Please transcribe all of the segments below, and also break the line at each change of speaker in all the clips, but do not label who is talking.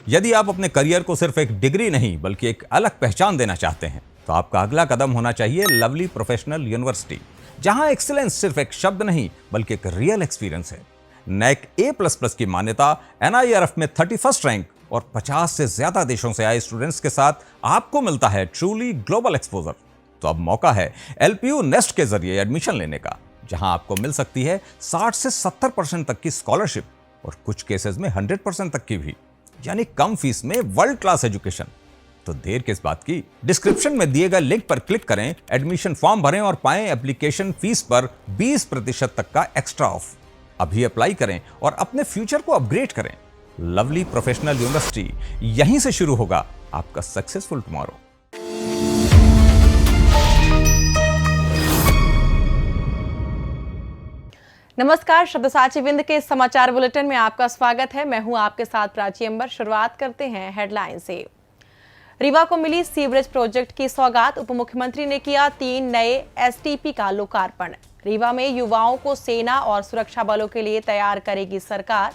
यदि आप अपने करियर को सिर्फ एक डिग्री नहीं बल्कि एक अलग पहचान देना चाहते हैं तो आपका अगला कदम होना चाहिए लवली प्रोफेशनल यूनिवर्सिटी, जहां एक्सीलेंस सिर्फ एक शब्द नहीं बल्कि एक रियल एक्सपीरियंस है। नैक A++ की मान्यता, NIRF में 31st रैंक और 50 से ज्यादा देशों से आए स्टूडेंट्स के साथ आपको मिलता है ट्रूली ग्लोबल एक्सपोजर। तो अब मौका है LPU नेस्ट के जरिए एडमिशन लेने का, जहां आपको मिल सकती है 60 से 70% तक की स्कॉलरशिप और कुछ केसेस में 100% तक की भी, यानी कम फीस में वर्ल्ड क्लास एजुकेशन। तो देर किस बात की, डिस्क्रिप्शन में दिए गए लिंक पर क्लिक करें, एडमिशन फॉर्म भरें और पाएं एप्लीकेशन फीस पर 20% तक का एक्स्ट्रा ऑफ। अभी अप्लाई करें और अपने फ्यूचर को अपग्रेड करें। लवली प्रोफेशनल यूनिवर्सिटी, यहीं से शुरू होगा आपका सक्सेसफुल टुमारो।
नमस्कार, शब्दसाची विंद के समाचार बुलेटिन में आपका स्वागत है। मैं हूं आपके साथ प्राची अंबर। शुरुआत करते हैं हेडलाइन से। रीवा को मिली सीवरेज प्रोजेक्ट की सौगात, उप मुख्यमंत्री ने किया 3 नए STP का लोकार्पण। रीवा में युवाओं को सेना और सुरक्षा बलों के लिए तैयार करेगी सरकार।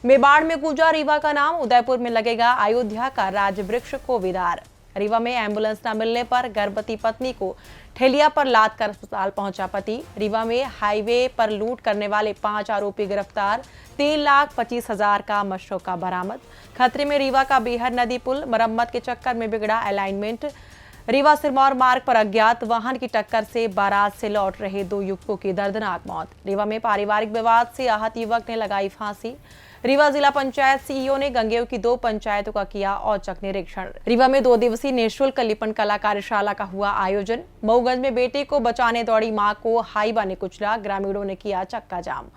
मेवाड़ में गूंजा रीवा का नाम, उदयपुर में लगेगा अयोध्या का राजवृक्ष कोविदार। रीवा में एम्बुलेंस न मिलने पर गर्भवती पत्नी को ठेलिया पर लाद कर अस्पताल पहुंचा पति। रीवा में हाईवे पर लूट करने वाले 5 आरोपी गिरफ्तार। 3,25,000 का मशरूका बरामद। खतरे में रीवा का बेहर नदी पुल, मरम्मत के चक्कर में बिगड़ा अलाइनमेंट। रीवा सिरमौर मार्ग पर अज्ञात वाहन की टक्कर से बारात से लौट रहे 2 युवकों की दर्दनाक मौत। रीवा में पारिवारिक विवाद से आहत युवक ने लगाई फांसी। रीवा जिला पंचायत CEO ने गंगेव की 2 पंचायतों का किया औचक निरीक्षण। रीवा में 2 दिवसीय निःशुल्क लिपन कला कार्यशाला का हुआ आयोजन। मऊगंज में बेटे को बचाने दौड़ी मां को हाईवा ने कुचला, ग्रामीणों ने किया चक्का जाम।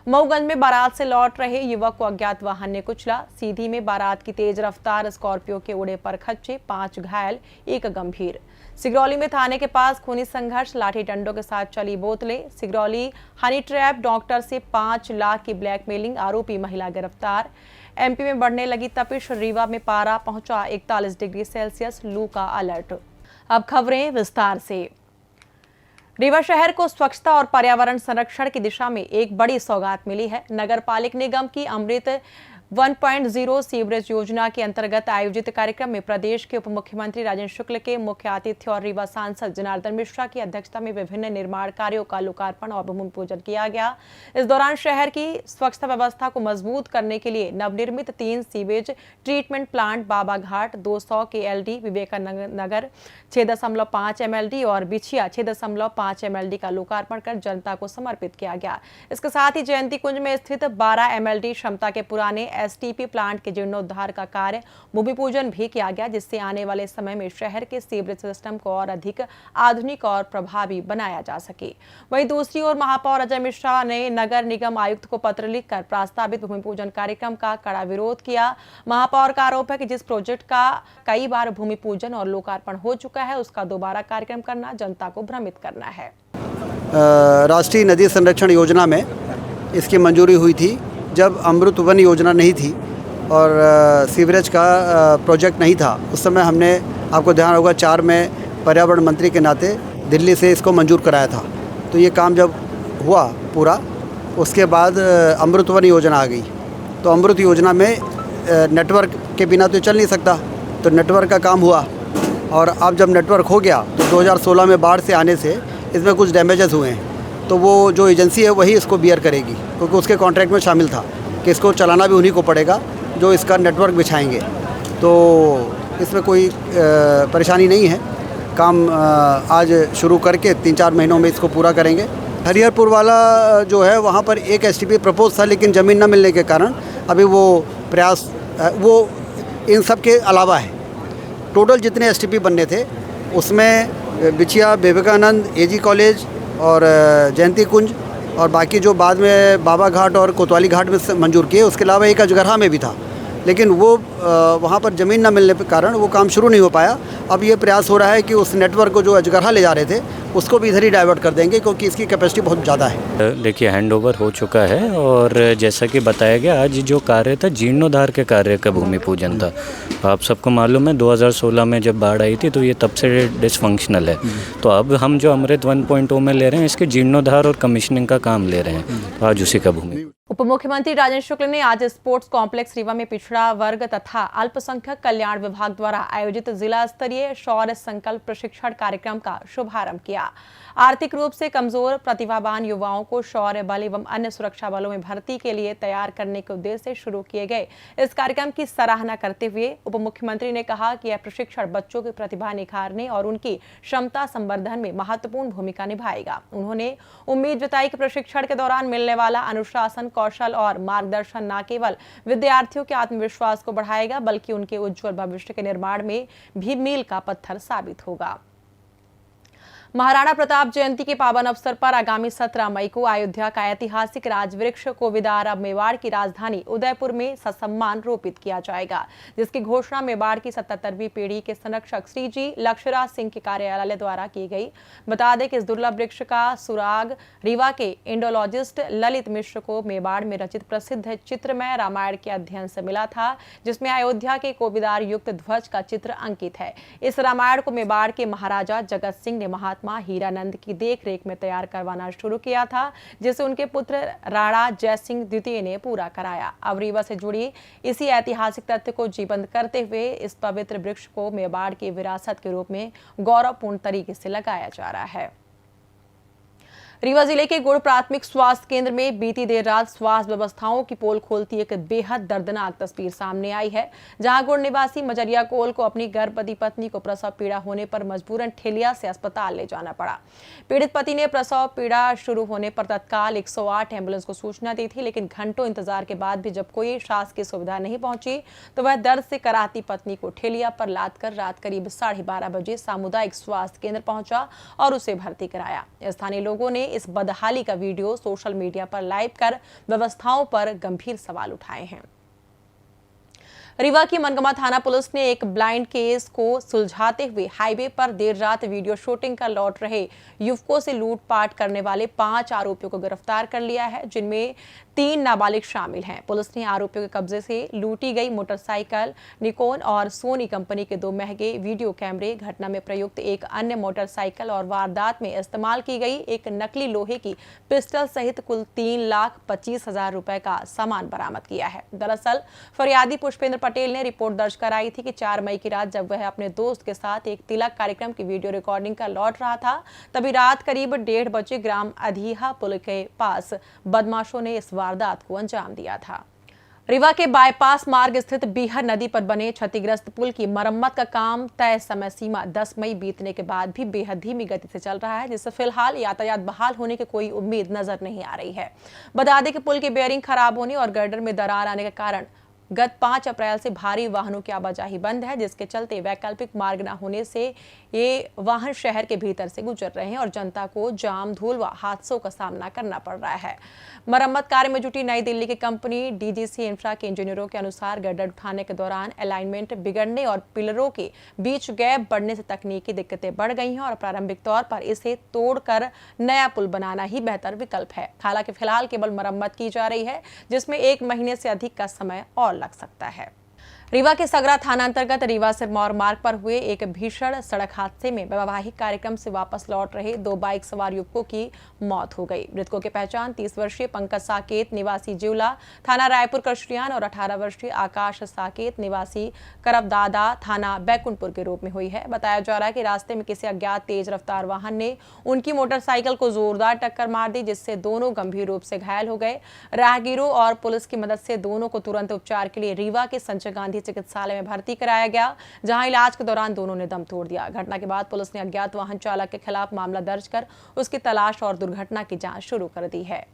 मऊगंज में बारात से लौट रहे युवक को अज्ञात वाहन ने कुचला। सीधी में बारात की तेज रफ्तार स्कॉर्पियो के उड़े पर खच्चे, 5 घायल, 1 गंभीर। सिगरौली में थाने के पास खूनी संघर्ष, लाठी डंडों के साथ चली बोतलें। सिगरौली हनी ट्रैप, डॉक्टर से 5 लाख की ब्लैकमेलिंग, आरोपी महिला गिरफ्तार। MP में बढ़ने लगी तपिश, रीवा में पारा पहुंचा 41 डिग्री सेल्सियस, लू का अलर्ट। अब खबरें विस्तार से। रीवा शहर को स्वच्छता और पर्यावरण संरक्षण की दिशा में एक बड़ी सौगात मिली है। नगर पालिक निगम की अमृत 1.0 सीवरेज योजना के अंतर्गत आयोजित कार्यक्रम में प्रदेश के उप मुख्यमंत्री राजेंद्र शुक्ल के मुख्य आतिथ्य और रीवा सांसद जनार्दन मिश्रा की अध्यक्षता में विभिन्न निर्माण कार्यों का लोकार्पण और भूमि पूजन किया गया। इस दौरान शहर की स्वच्छता व्यवस्था को मजबूत करने के लिए नवनिर्मित 3 सीवेज ट्रीटमेंट प्लांट बाबा घाट 200 KLD, विवेकानंद नगर 6.5 MLD और बिछिया 6.5 MLD का लोकार्पण कर जनता को समर्पित किया गया। इसके साथ ही जयंती कुंज में स्थित 12 MLD क्षमता के पुराने STP प्लांट के जीर्णोद्धार का कार्य भूमि पूजन भी किया गया, जिससे आने वाले समय में शहर के सीवरेज सिस्टम को और अधिक आधुनिक और प्रभावी बनाया जा सके। वहीं दूसरी ओर महापौर अजय मिश्रा ने नगर निगम आयुक्त को पत्र लिखकर प्रस्तावित भूमि पूजन कार्यक्रम का कड़ा विरोध किया। महापौर का आरोप है कि जिस प्रोजेक्ट का कई बार भूमि पूजन और लोकार्पण हो चुका है, उसका दोबारा कार्यक्रम करना जनता को भ्रमित करना है।
राष्ट्रीय नदी संरक्षण योजना में इसकी मंजूरी हुई थी जब अमृत वन योजना नहीं थी और सीवरेज का प्रोजेक्ट नहीं था। उस समय हमने, आपको ध्यान होगा, 4 में पर्यावरण मंत्री के नाते दिल्ली से इसको मंजूर कराया था। तो ये काम जब हुआ पूरा, उसके बाद अमृत वन योजना आ गई। तो अमृत योजना में नेटवर्क के बिना तो चल नहीं सकता, तो नेटवर्क का काम हुआ। और अब जब नेटवर्क हो गया तो 2016 में बाढ़ से आने से इसमें कुछ डैमेजेस हुए हैं, तो वो जो एजेंसी है वही इसको बियर करेगी, क्योंकि उसके कॉन्ट्रैक्ट में शामिल था कि इसको चलाना भी उन्हीं को पड़ेगा जो इसका नेटवर्क बिछाएंगे। तो इसमें कोई परेशानी नहीं है। काम आज शुरू करके 3-4 महीनों में इसको पूरा करेंगे। हरिहरपुर वाला जो है वहाँ पर एक STP प्रपोज था, लेकिन ज़मीन न मिलने के कारण अभी वो प्रयास वो इन सब के अलावा है। टोटल जितने STP बनने थे उसमें बिछिया, विवेकानंद, AG कॉलेज और जयंती कुंज और बाकी जो बाद में बाबा घाट और कोतवाली घाट में मंजूर किए, उसके अलावा एक अजगरहा में भी था, लेकिन वो वहाँ पर ज़मीन न मिलने के कारण वो काम शुरू नहीं हो पाया। अब ये प्रयास हो रहा है कि उस नेटवर्क को जो अजगरहा ले जा रहे थे उसको भी इधर ही डाइवर्ट कर देंगे, क्योंकि इसकी कैपेसिटी बहुत ज़्यादा है।
देखिए, हैंडओवर हो चुका है और जैसा कि बताया गया, आज जो कार्य था जीर्णोद्धार के कार्य का भूमि पूजन था। आप सबको मालूम है 2016 में जब बाढ़ आई थी तो ये तब से डिसफंक्शनल है। तो अब हम जो अमृत 1.0 में ले रहे हैं, इसके जीर्णोद्धार और कमीशनिंग का काम ले रहे हैं। आज उसी का भूमि
उप मुख्यमंत्री राजेंद्र शुक्ल ने आज स्पोर्ट्स कॉम्प्लेक्स रीवा में पिछड़ा वर्ग तथा अल्पसंख्यक कल्याण विभाग द्वारा आयोजित जिला स्तरीय शौर्य संकल्प प्रशिक्षण कार्यक्रम का शुभारंभ किया। आर्थिक रूप से कमजोर प्रतिभावान युवाओं को शौर्य बल एवं अन्य सुरक्षा बलों में भर्ती के लिए तैयार करने के उद्देश्य से शुरू किए गए इस कार्यक्रम की सराहना करते हुए उप मुख्यमंत्री ने कहा कि यह प्रशिक्षण बच्चों की प्रतिभा निखारने और उनकी क्षमता संवर्धन में महत्वपूर्ण भूमिका निभाएगा। उन्होंने उम्मीद जताई कि प्रशिक्षण के दौरान मिलने वाला अनुशासन, कौशल और मार्गदर्शन न केवल विद्यार्थियों के आत्मविश्वास को बढ़ाएगा बल्कि उनके उज्जवल भविष्य के निर्माण में भी मील का पत्थर साबित होगा। महाराणा प्रताप जयंती के पावन अवसर पर आगामी 17 मई को अयोध्या का ऐतिहासिक राजवृक्ष को विदार अब मेवाड़ की राजधानी उदयपुर में ससम्मान रोपित किया जाएगा, जिसकी घोषणा मेवाड़ की 77वीं पीढ़ी के संरक्षक श्री जी लक्ष्यराज सिंह के कार्यालय द्वारा की गई। बता दें कि इस दुर्लभ वृक्ष का सुराग रीवा के इंडोलॉजिस्ट ललित मिश्र को मेवाड़ में रचित प्रसिद्ध चित्रमय रामायण के अध्ययन से मिला था, जिसमें अयोध्या के कोविदार युक्त ध्वज का चित्र अंकित है। इस रामायण को मेवाड़ के महाराजा जगत सिंह ने महात्मा हीरानंद की देखरेख में तैयार करवाना शुरू किया था, जिसे उनके पुत्र राणा जयसिंह द्वितीय ने पूरा कराया। अब रीवा से जुड़ी इसी ऐतिहासिक तथ्य को जीवंत करते हुए इस पवित्र वृक्ष को मेवाड़ की विरासत के रूप में गौरवपूर्ण तरीके से लगाया जा रहा है। रीवा जिले के गुड़ प्राथमिक स्वास्थ्य केंद्र में बीती देर रात स्वास्थ्य व्यवस्थाओं की पोल खोलती एक बेहद दर्दनाक तस्वीर सामने आई है, जहां गुड़ निवासी मजरिया कोल को अपनी गर्भवती पत्नी को प्रसव पीड़ा होने पर मजबूरन ठेलिया से अस्पताल ले जाना पड़ा। पीड़ित पति ने प्रसव पीड़ा शुरू होने पर तत्काल 108 एम्बुलेंस को सूचना दी थी, लेकिन घंटों इंतजार के बाद भी जब कोई शासकीय सुविधा नहीं पहुंची तो वह दर्द से कराहती पत्नी को ठेलिया पर लाद कर रात करीब 12:30 बजे सामुदायिक स्वास्थ्य केंद्र पहुंचा और उसे भर्ती कराया। स्थानीय लोगों ने इस बदहाली का वीडियो सोशल मीडिया पर लाइव कर व्यवस्थाओं पर गंभीर सवाल उठाए हैं। रीवा की मनगमा थाना पुलिस ने एक ब्लाइंड केस को सुलझाते हुए हाईवे पर देर रात वीडियो शूटिंग कर लौट रहे युवकों से लूटपाट करने वाले 5 आरोपियों को गिरफ्तार कर लिया है, जिनमें 3 नाबालिग शामिल हैं। पुलिस ने आरोपियों के कब्जे से लूटी गई मोटरसाइकिल, निकॉन और सोनी कंपनी के 2 महंगे वीडियो कैमरे, घटना में प्रयुक्त एक अन्य मोटरसाइकिल और वारदात में इस्तेमाल की गई एक नकली लोहे की पिस्टल सहित कुल 3,25,000 रुपए का सामान बरामद किया है। दरअसल फरियादी पुष्पेंद्र पटेल ने रिपोर्ट दर्ज कराई थी कि 4 मई की रात जब वह अपने दोस्त के साथ एक तिलक कार्यक्रम की वीडियो रिकॉर्डिंग कर लौट रहा था, तभी रात करीब 1:30 बजे ग्राम अधिहा पुल के पास बदमाशों ने इस वारदात को अंजाम दिया था। रीवा के बाईपास मार्ग स्थित बीहर नदी पर बने क्षतिग्रस्त पुल की मरम्मत का काम तय समय सीमा 10 मई बीतने के बाद भी बेहद धीमी गति से चल रहा है, जिससे फिलहाल यातायात बहाल होने की कोई उम्मीद नजर नहीं आ रही है। बता दें कि पुल की बेयरिंग खराब होने और गर्डर में दरार आने के कारण गत 5 अप्रैल से भारी वाहनों की आवाजाही बंद है, जिसके चलते वैकल्पिक मार्ग न होने से ये वाहन शहर के भीतर से गुजर रहे हैं और जनता को जाम, धूल व हादसों का सामना करना पड़ रहा है। मरम्मत कार्य में जुटी नई दिल्ली की कंपनी डीजीसी इंफ्रा के इंजीनियरों के अनुसार गड्ढा उठाने के दौरान अलाइनमेंट बिगड़ने और पिलरों के बीच गैप बढ़ने से तकनीकी दिक्कतें बढ़ गई हैं और प्रारंभिक तौर पर इसे तोड़कर नया पुल बनाना ही बेहतर विकल्प है। हालांकि फिलहाल केवल मरम्मत की जा रही है, जिसमें 1 महीने से अधिक का समय और लग सकता है। रीवा के सगरा थाना अंतर्गत रीवा सिरमौर मार्ग पर हुए एक भीषण सड़क हादसे में वैवाहिक कार्यक्रम से वापस लौट रहे 2 बाइक सवार युवकों की मौत हो गई। मृतकों की पहचान 30 वर्षीय पंकज साकेत निवासी जिवला थाना रायपुर करश्रियान और 18 वर्षीय आकाश साकेत निवासी करबदादा थाना बैकुंठपुर के रूप में हुई है। बताया जा रहा है कि रास्ते में किसी अज्ञात तेज रफ्तार वाहन ने उनकी मोटरसाइकिल को जोरदार टक्कर मार दी, जिससे दोनों गंभीर रूप से घायल हो गए। राहगीरों और पुलिस की मदद से दोनों को तुरंत उपचार के लिए रीवा के संजय गांधी चिकित्सालय में भर्ती कराया गया, जहां इलाज के दौरान दोनों ने दम तोड़ दिया। घटना के बाद पुलिस ने अज्ञात वाहन चालक के खिलाफ मामला दर्ज कर उसकी तलाश और दुर्घटना की जांच शुरू कर दी है।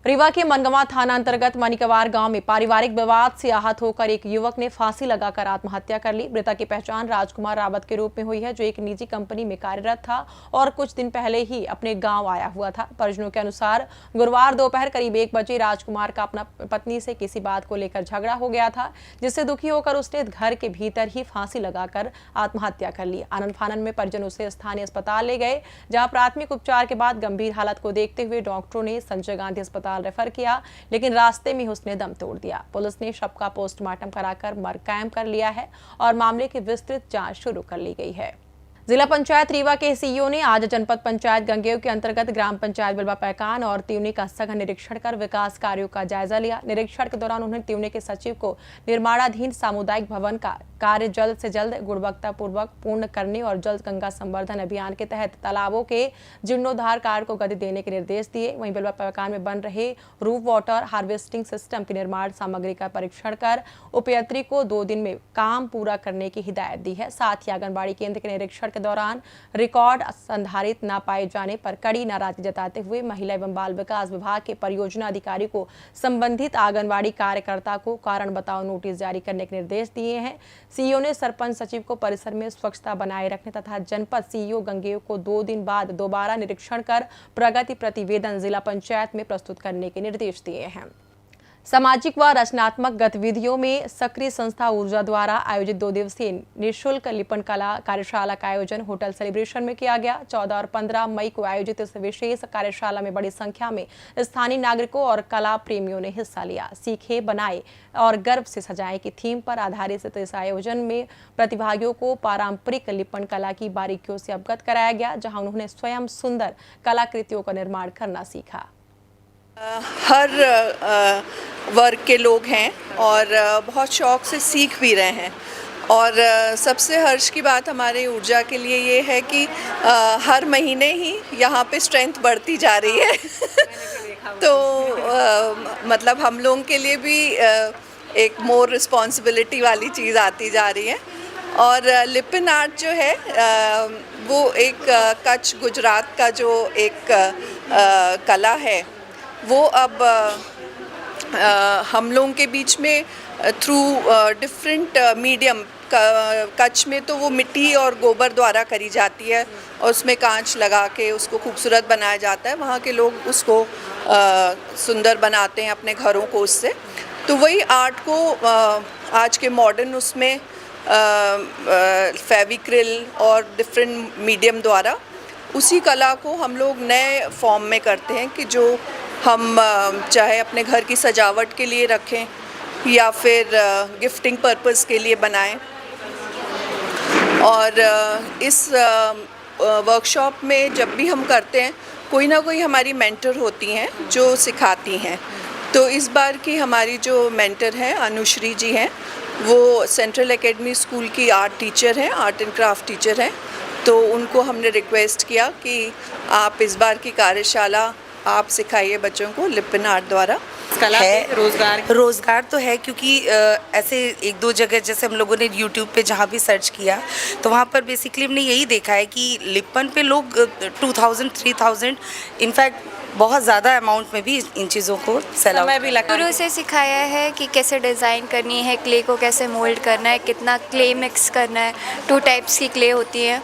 रीवा के मनगवा थाना अंतर्गत मनिकवार गांव में पारिवारिक विवाद से आहत होकर एक युवक ने फांसी लगाकर आत्महत्या कर ली। मृतक की पहचान राजकुमार रावत के रूप में हुई है, जो एक निजी कंपनी में कार्यरत था और कुछ दिन पहले ही अपने गांव आया हुआ था। परिजनों के अनुसार गुरुवार दोपहर करीब 1 बजे राजकुमार का अपना पत्नी से किसी बात को लेकर झगड़ा हो गया था, जिससे दुखी होकर उसने घर के भीतर ही फांसी लगाकर आत्महत्या कर ली। आनंद फानन में परिजन उसे स्थानीय अस्पताल ले गए, जहाँ प्राथमिक उपचार के बाद गंभीर हालत को देखते हुए डॉक्टरों ने संजय गांधी अस्पताल रेफर किया, लेकिन रास्ते में उसने दम तोड़ दिया। पुलिस ने शव का पोस्टमार्टम कराकर मर्ग कायम कर लिया है और मामले की विस्तृत जांच शुरू कर ली गई है। जिला पंचायत रीवा के सीईओ ने आज जनपद पंचायत गंगेव के अंतर्गत ग्राम पंचायत बिलवा पैकान और त्यूनी का सघन निरीक्षण कर विकास कार्यों का जायजा लिया। निरीक्षण के दौरान उन्होंने त्यूनी के सचिव को निर्माणाधीन सामुदायिक भवन का कार्य जल्द से जल्द गुणवत्ता पूर्वक पूर्ण करने और जल गंगा संवर्धन अभियान के तहत तालाबों के जीर्णोद्धार कार्य को गति देने के निर्देश दिए। वहीं बिलवा पैकान में बन रहे रूफ वाटर हार्वेस्टिंग सिस्टम की निर्माण सामग्री का परीक्षण कर उपयंत्री को 2 दिन में काम पूरा करने की हिदायत दी है। साथ ही आंगनबाड़ी केंद्र के निरीक्षण के दौरान रिकॉर्ड संधारित न पाए जाने पर कड़ी नाराजगी जताते हुए महिला एवं बाल विकास विभाग के परियोजना अधिकारी को संबंधित आंगनबाड़ी कार्यकर्ता को कारण बताओ नोटिस जारी करने के निर्देश दिए हैं। सीईओ ने सरपंच सचिव को परिसर में स्वच्छता बनाए रखने तथा जनपद सीईओ गंगेव को 2 दिन बाद दोबारा निरीक्षण कर प्रगति प्रतिवेदन जिला पंचायत में प्रस्तुत करने के निर्देश दिए हैं। सामाजिक व रचनात्मक गतिविधियों में सक्रिय संस्था ऊर्जा द्वारा आयोजित 2 दिवसीय निःशुल्क लिपन कला कार्यशाला का आयोजन होटल सेलिब्रेशन में किया गया। 14 और 15 मई को आयोजित इस विशेष कार्यशाला में बड़ी संख्या में स्थानीय नागरिकों और कला प्रेमियों ने हिस्सा लिया। सीखे बनाए और गर्व से सजाए की थीम पर आधारित इस आयोजन में प्रतिभागियों को पारंपरिक लिपन कला की बारीकियों से अवगत कराया गया, जहां उन्होंने स्वयं सुंदर कलाकृतियों का निर्माण करना सीखा।
हर वर्ग के लोग हैं और बहुत शौक से सीख भी रहे हैं और सबसे हर्ष की बात हमारे ऊर्जा के लिए ये है कि हर महीने ही यहाँ पे स्ट्रेंथ बढ़ती जा रही है तो मतलब हम लोगों के लिए भी एक मोर रिस्पॉन्सिबिलिटी वाली चीज़ आती जा रही है। और लिपिन आर्ट जो है वो एक कच्छ गुजरात का जो एक कला है वो अब हम लोगों के बीच में थ्रू डिफरेंट मीडियम कच्छ में तो वो मिट्टी और गोबर द्वारा करी जाती है और उसमें कांच लगा के उसको खूबसूरत बनाया जाता है। वहाँ के लोग उसको सुंदर बनाते हैं अपने घरों को उससे। तो वही आर्ट को आज के मॉडर्न उसमें फेविक्रिल और डिफरेंट मीडियम द्वारा उसी कला को हम लोग नए फॉर्म में करते हैं कि जो हम चाहे अपने घर की सजावट के लिए रखें या फिर गिफ्टिंग पर्पस के लिए बनाएं। और इस वर्कशॉप में जब भी हम करते हैं कोई ना कोई हमारी मेंटर होती हैं जो सिखाती हैं। तो इस बार की हमारी जो मेंटर हैं अनुश्री जी हैं, वो सेंट्रल एकेडमी स्कूल की आर्ट टीचर हैं, आर्ट एंड क्राफ्ट टीचर हैं। तो उनको हमने रिक्वेस्ट किया कि आप इस बार की कार्यशाला आप सिखाइए बच्चों को लिपिन आर्ट द्वारा।
कला है रोज़गार तो है क्योंकि ऐसे 1-2 जगह जैसे हम लोगों ने यूट्यूब पे जहाँ भी सर्च किया तो वहाँ पर बेसिकली हमने यही देखा है कि लिपन पे लोग 2000-3000 इनफैक्ट बहुत ज़्यादा अमाउंट में भी इन चीज़ों को सेल आउट भी लगा।
गुरु से सिखाया है कि कैसे डिज़ाइन करनी है, क्ले को कैसे मोल्ड करना है, कितना क्ले मिक्स करना है। 2 टाइप्स की क्ले होती है।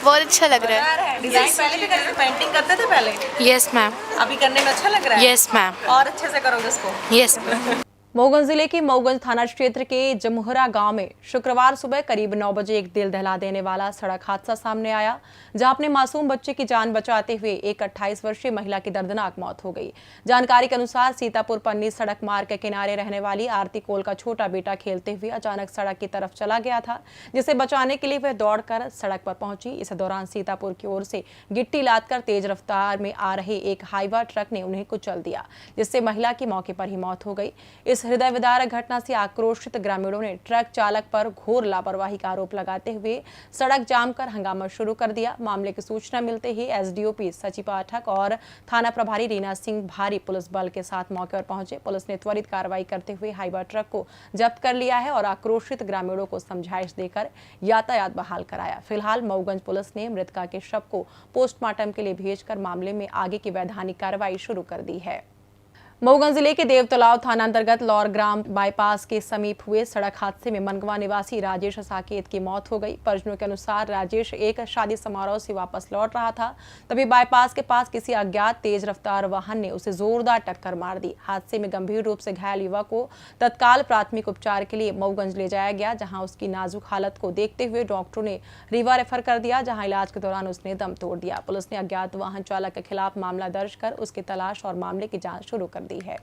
बहुत अच्छा लग रहा है।
डिजाइन पहले भी करते, पेंटिंग करते थे पहले?
Yes ma'am.
अभी करने में अच्छा लग रहा है?
Yes ma'am.
और अच्छे से करोगे इसको?
Yes ma'am.
मऊगंज जिले के मऊगंज थाना क्षेत्र के जमुहरा गांव में शुक्रवार सुबह करीब 9 बजे एक दिल दहला देने वाला सड़क हादसा सामने आया, जहां अपने मासूम बच्चे की जान बचाते हुए एक 28 वर्षीय महिला की दर्दनाक मौत हो गई। जानकारी के अनुसार सीतापुर पन्नी सड़क मार्ग के किनारे रहने वाली आरती कोल का छोटा बेटा खेलते हुए अचानक सड़क की तरफ चला गया था, जिसे बचाने के लिए वह दौड़कर सड़क पर पहुंची। इस दौरान सीतापुर की ओर से गिट्टी लादकर तेज रफ्तार में आ रहे एक हाईवा ट्रक ने उन्हें कुचल दिया, जिससे महिला की मौके पर ही मौत हो गई। इस हृदय विदारक घटना से आक्रोशित ग्रामीणों ने ट्रक चालक पर घोर लापरवाही का आरोप लगाते हुए सड़क जाम कर हंगामा शुरू कर दिया। मामले की सूचना मिलते ही एसडीओपी सची पाठक और थाना प्रभारी रीना सिंह भारी पुलिस बल के साथ मौके पर पहुंचे। पुलिस ने त्वरित कार्रवाई करते हुए हाईवा ट्रक को जब्त कर लिया है और आक्रोशित ग्रामीणों को समझाइश देकर यातायात बहाल कराया। फिलहाल मऊगंज पुलिस ने मृतका के शव को पोस्टमार्टम के लिए भेजकर मामले में आगे की वैधानिक कार्रवाई शुरू कर दी है। मऊगंज जिले के देवतलाव थाना अंतर्गत लौर ग्राम बाईपास के समीप हुए सड़क हादसे में मनगवा निवासी राजेश साकेत की मौत हो गई। परिजनों के अनुसार राजेश एक शादी समारोह से वापस लौट रहा था, तभी बाईपास के पास किसी अज्ञात तेज रफ्तार वाहन ने उसे जोरदार टक्कर मार दी। हादसे में गंभीर रूप से घायल युवक को तत्काल प्राथमिक उपचार के लिए मऊगंज ले जाया गया, जहाँ उसकी नाजुक हालत को देखते हुए डॉक्टरों ने रीवा रेफर कर दिया, जहाँ इलाज के दौरान उसने दम तोड़ दिया। पुलिस ने अज्ञात वाहन चालक के खिलाफ मामला दर्ज कर उसकी तलाश और मामले की जाँच शुरू कर दी है।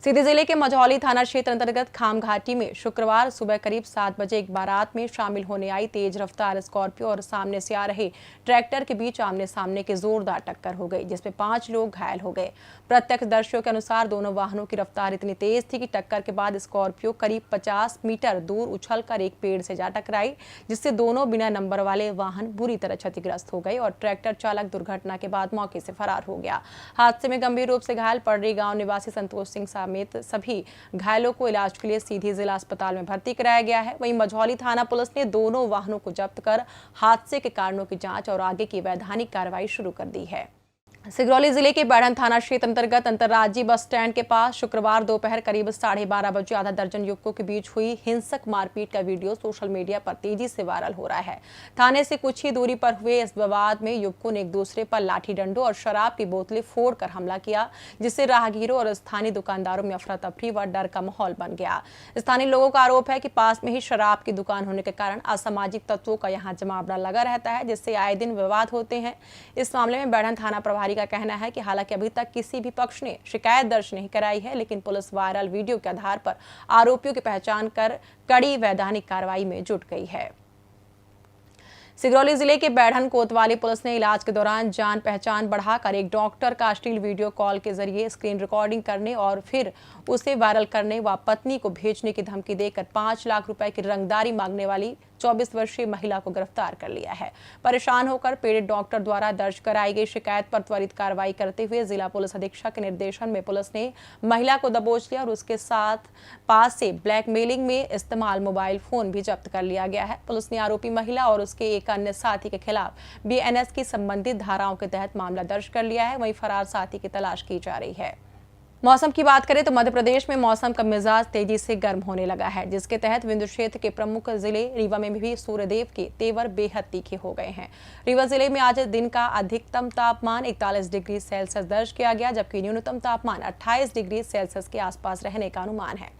सीधी जिले के मझौली थाना क्षेत्र अंतर्गत खाम घाटी में शुक्रवार सुबह करीब 7 बजे एक बारात में शामिल होने आई तेज रफ्तार स्कॉर्पियो और सामने से आ रहे ट्रैक्टर के बीच आमने सामने की जोरदार टक्कर हो गई, जिसमें 5 लोग घायल हो गए। प्रत्यक्षदर्शियों के अनुसार दोनों वाहनों की रफ्तार इतनी तेज थी कि टक्कर के बाद स्कॉर्पियो करीब 50 मीटर दूर उछलकर एक पेड़ से जा टकराई, जिससे दोनों बिना नंबर वाले वाहन बुरी तरह क्षतिग्रस्त हो गए और ट्रैक्टर चालक दुर्घटना के बाद मौके से फरार हो गया। हादसे में गंभीर रूप से घायल पड़री गांव निवासी संतोष सिंह समेत सभी घायलों को इलाज के लिए सीधी जिला अस्पताल में भर्ती कराया गया है। वहीं मझौली थाना पुलिस ने दोनों वाहनों को जब्त कर हादसे के कारणों की जांच और आगे की वैधानिक कार्रवाई शुरू कर दी है। सिगरौली जिले के बैढ़न थाना क्षेत्र अंतर्गत अंतर्राज्यीय बस स्टैंड के पास शुक्रवार दोपहर करीब 12:30 बजे आधा दर्जन युवकों के बीच हुई हिंसक मारपीट का वीडियो सोशल मीडिया पर तेजी से वायरल हो रहा है। थाने से कुछ ही दूरी पर हुए इस विवाद में युवकों ने एक दूसरे पर लाठी डंडों और शराब की बोतलें फोड़कर हमला किया, जिससे राहगीरों और स्थानीय दुकानदारों में अफरा तफरी व डर का माहौल बन गया। स्थानीय लोगों का आरोप है कि पास में ही शराब की दुकान होने के कारण असामाजिक तत्वों का यहाँ जमावड़ा लगा रहता है, जिससे आए दिन विवाद होते हैं। इस मामले में बैढ़न थाना प्रभारी का कहना है कि हालांकि अभी तक किसी भी पक्ष ने शिकायत दर्ज नहीं कराई है, लेकिन पुलिस वायरल वीडियो के आधार पर आरोपियों की पहचान कर कड़ी वैधानिक कार्रवाई में जुट गई है। सिगरौली जिले के बैढ़न कोतवाली पुलिस ने इलाज के दौरान जान पहचान बढ़ाकर एक डॉक्टर का अश्लील वीडियो कॉल के जरिए स्क्रीन रिकॉर्डिंग करने और फिर उसे वायरल करने व पत्नी को भेजने की धमकी देकर 5 लाख रुपए की रंगदारी मांगने वाली 24 वर्षीय महिला को गिरफ्तार कर लिया है। परेशान होकर पीड़ित डॉक्टर द्वारा दर्ज कराई गई शिकायत पर त्वरित कार्रवाई करते हुए जिला पुलिस अधीक्षक के निर्देशन में पुलिस ने महिला को दबोच लिया और उसके साथ पास से ब्लैकमेलिंग में इस्तेमाल मोबाइल फोन भी जब्त कर लिया गया है। पुलिस ने आरोपी महिला और उसके एक अन्य साथी के खिलाफ BNS की संबंधित धाराओं के तहत मामला दर्ज कर लिया है। वहीं फरार साथी की तलाश की जा रही है। मौसम की बात करें तो मध्य प्रदेश में मौसम का मिजाज तेजी से गर्म होने लगा है, जिसके तहत विंध्य क्षेत्र के प्रमुख जिले रीवा में भी सूर्यदेव के तेवर बेहद तीखे हो गए हैं। रीवा जिले में आज दिन का अधिकतम तापमान 41 डिग्री सेल्सियस दर्ज किया गया, जबकि न्यूनतम तापमान 28 डिग्री सेल्सियस के आसपास रहने का अनुमान है।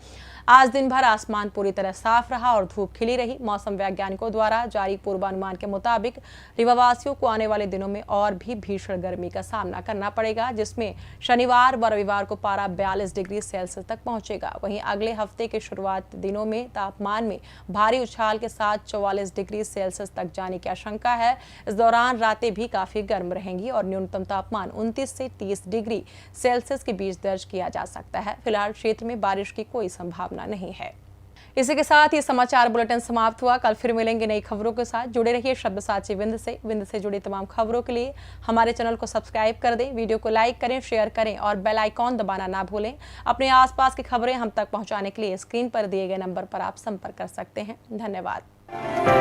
आज दिन भर आसमान पूरी तरह साफ रहा और धूप खिली रही। मौसम वैज्ञानिकों द्वारा जारी पूर्वानुमान के मुताबिक रीवावासियों को आने वाले दिनों में और भी भीषण गर्मी का सामना करना पड़ेगा, जिसमें शनिवार व रविवार को पारा 42 डिग्री सेल्सियस तक पहुंचेगा। वहीं अगले हफ्ते के शुरुआत दिनों में तापमान में भारी उछाल के साथ 44 डिग्री सेल्सियस तक जाने की आशंका है। इस दौरान रातें भी काफी गर्म रहेंगी और न्यूनतम तापमान 29 से 30 डिग्री सेल्सियस के बीच दर्ज किया जा सकता है। फिलहाल क्षेत्र में बारिश की कोई संभावना नहीं है। इसी के साथ ये समाचार बुलेटिन समाप्त हुआ। कल फिर मिलेंगे नई खबरों के साथ। जुड़े रहिए शब्दसाची विंध्य से जुड़ी तमाम खबरों के लिए हमारे चैनल को सब्सक्राइब कर दें, वीडियो को लाइक करें, शेयर करें और बेल आइकॉन दबाना ना भूलें। अपने आसपास की खबरें हम तक पहुंचाने के लिए स्क्रीन पर दिए गए नंबर पर आप संपर्क कर सकते हैं। धन्यवाद।